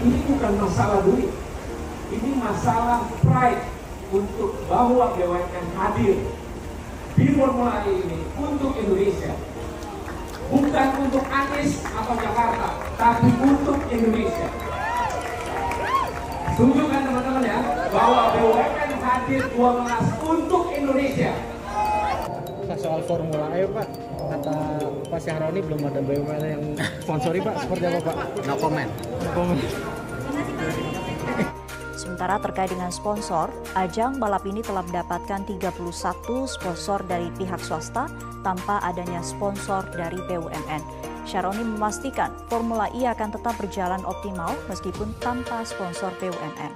Ini bukan masalah duit, ini masalah pride untuk bahwa BUMN hadir di Formula E ini untuk Indonesia. Bukan untuk Anies atau Jakarta, tapi untuk Indonesia. Setuju kan teman-teman ya, bahwa BUMN hadir 12 untuk Indonesia. Soal Formula E Pak, kata Pak Syahroni belum ada BUMN yang sponsori Pak, seperti apa Pak? No comment. Sementara terkait dengan sponsor, ajang balap ini telah mendapatkan 31 sponsor dari pihak swasta tanpa adanya sponsor dari BUMN. Syahroni memastikan Formula E akan tetap berjalan optimal meskipun tanpa sponsor BUMN.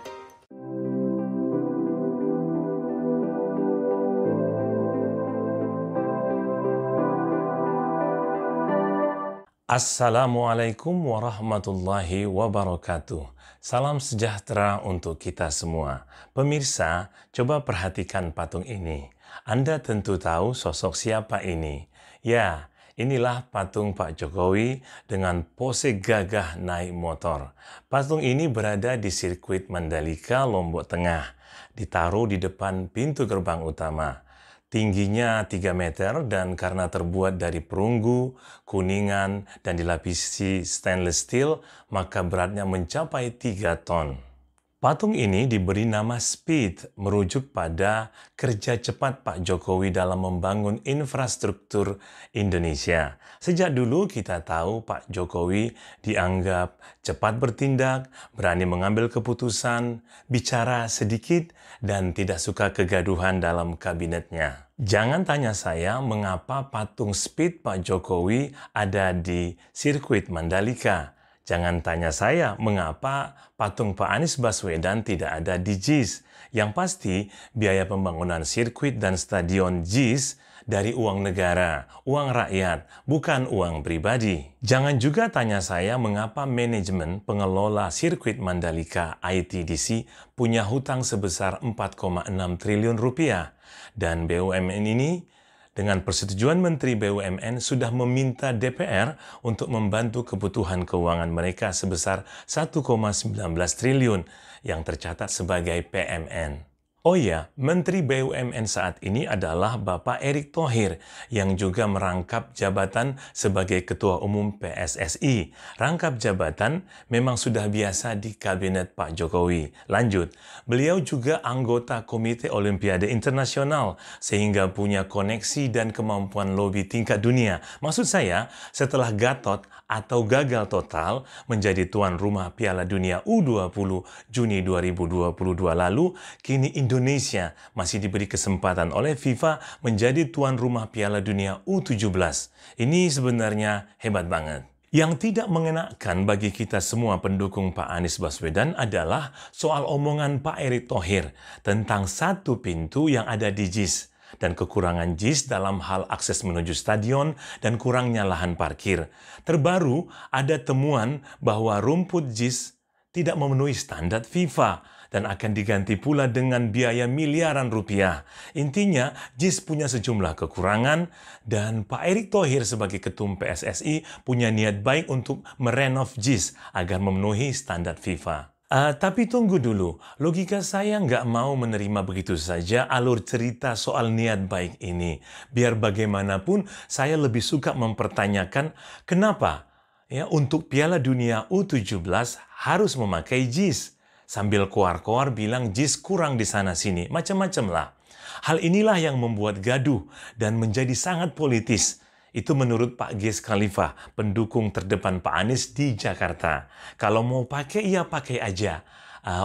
Assalamualaikum warahmatullahi wabarakatuh. Salam sejahtera untuk kita semua. Pemirsa, coba perhatikan patung ini. Anda tentu tahu sosok siapa ini. Ya, inilah patung Pak Jokowi dengan pose gagah naik motor. Patung ini berada di sirkuit Mandalika, Lombok Tengah. Ditaruh di depan pintu gerbang utama. Tingginya 3 meter dan karena terbuat dari perunggu, kuningan, dan dilapisi stainless steel, maka beratnya mencapai 3 ton. Patung ini diberi nama Speed, merujuk pada kerja cepat Pak Jokowi dalam membangun infrastruktur Indonesia. Sejak dulu kita tahu Pak Jokowi dianggap cepat bertindak, berani mengambil keputusan, bicara sedikit, dan tidak suka kegaduhan dalam kabinetnya. Jangan tanya saya mengapa patung Speed Pak Jokowi ada di sirkuit Mandalika. Jangan tanya saya mengapa patung Pak Anies Baswedan tidak ada di JIS. Yang pasti, biaya pembangunan sirkuit dan stadion JIS dari uang negara, uang rakyat, bukan uang pribadi. Jangan juga tanya saya mengapa manajemen pengelola sirkuit Mandalika ITDC punya hutang sebesar 4,6 triliun rupiah. Dan BUMN ini dengan persetujuan Menteri BUMN sudah meminta DPR untuk membantu kebutuhan keuangan mereka sebesar 1,19 triliun yang tercatat sebagai PMN. Oh ya, Menteri BUMN saat ini adalah Bapak Erick Thohir yang juga merangkap jabatan sebagai Ketua Umum PSSI. Rangkap jabatan memang sudah biasa di Kabinet Pak Jokowi. Lanjut, beliau juga anggota Komite Olimpiade Internasional sehingga punya koneksi dan kemampuan lobi tingkat dunia. Maksud saya, setelah Gatot atau gagal total menjadi tuan rumah Piala Dunia U20 Juni 2022 lalu, kini Indonesia masih diberi kesempatan oleh FIFA menjadi tuan rumah Piala Dunia U17. Ini sebenarnya hebat banget. Yang tidak mengenakan bagi kita semua pendukung Pak Anies Baswedan adalah soal omongan Pak Erick Thohir tentang satu pintu yang ada di JIS dan kekurangan JIS dalam hal akses menuju stadion dan kurangnya lahan parkir. Terbaru, ada temuan bahwa rumput JIS tidak memenuhi standar FIFA dan akan diganti pula dengan biaya miliaran rupiah. Intinya, JIS punya sejumlah kekurangan dan Pak Erick Thohir sebagai Ketum PSSI punya niat baik untuk merenov JIS agar memenuhi standar FIFA. Tapi tunggu dulu, logika saya nggak mau menerima begitu saja alur cerita soal niat baik ini. Biar bagaimanapun, saya lebih suka mempertanyakan kenapa ya untuk Piala Dunia U17 harus memakai JIS. Sambil koar-koar bilang JIS kurang di sana-sini, macam-macam lah. Hal inilah yang membuat gaduh dan menjadi sangat politis. Itu menurut Pak Ges Khalifah, pendukung terdepan Pak Anies di Jakarta. Kalau mau pakai, ya pakai aja.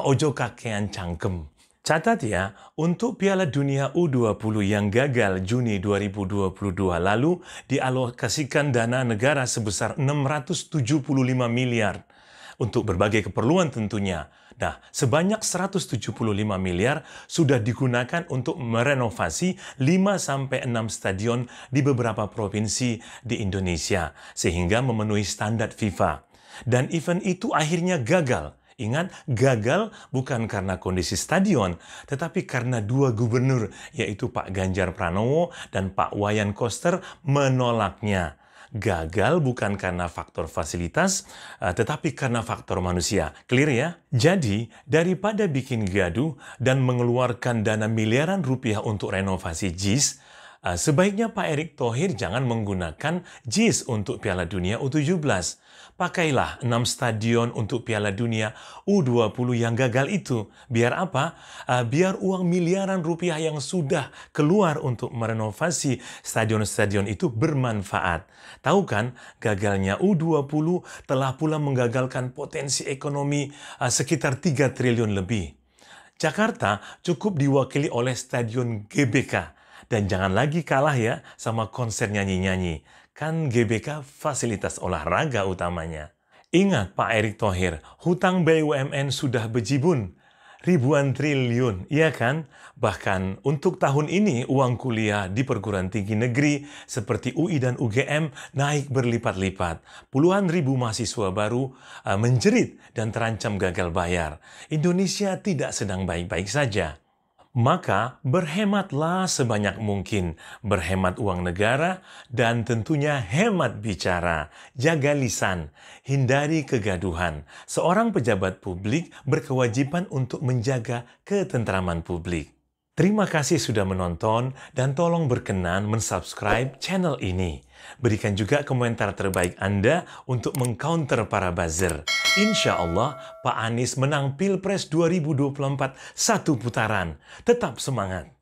Ojo kakean cangkem. Catat ya, untuk Piala Dunia U20 yang gagal Juni 2022 lalu, dialokasikan dana negara sebesar 675 miliar. Untuk berbagai keperluan tentunya. Nah, sebanyak 175 miliar sudah digunakan untuk merenovasi 5-6 stadion di beberapa provinsi di Indonesia, sehingga memenuhi standar FIFA. Dan event itu akhirnya gagal. Ingat, gagal bukan karena kondisi stadion, tetapi karena dua gubernur, yaitu Pak Ganjar Pranowo dan Pak Wayan Koster menolaknya. gagal bukan karena faktor fasilitas, tetapi karena faktor manusia. Clear ya? Jadi, daripada bikin gaduh dan mengeluarkan dana miliaran rupiah untuk renovasi JIS, sebaiknya Pak Erick Thohir jangan menggunakan JIS untuk Piala Dunia U17. Pakailah 6 stadion untuk Piala Dunia U20 yang gagal itu. Biar apa? Biar uang miliaran rupiah yang sudah keluar untuk merenovasi stadion-stadion itu bermanfaat. Tahu kan, gagalnya U20 telah pula menggagalkan potensi ekonomi sekitar 3 triliun lebih. Jakarta cukup diwakili oleh Stadion GBK. Dan jangan lagi kalah ya sama konser nyanyi-nyanyi. Kan GBK fasilitas olahraga utamanya. Ingat Pak Erick Thohir, hutang BUMN sudah bejibun. Ribuan triliun, iya kan? Bahkan untuk tahun ini uang kuliah di perguruan tinggi negeri seperti UI dan UGM naik berlipat-lipat. Puluhan ribu mahasiswa baru menjerit dan terancam gagal bayar. Indonesia tidak sedang baik-baik saja. Maka berhematlah sebanyak mungkin, berhemat uang negara, dan tentunya hemat bicara, jaga lisan, hindari kegaduhan. Seorang pejabat publik berkewajiban untuk menjaga ketentraman publik. Terima kasih sudah menonton dan tolong berkenan mensubscribe channel ini. Berikan juga komentar terbaik Anda untuk mengcounter para buzzer. Insya Allah Pak Anies menang Pilpres 2024 satu putaran. Tetap semangat!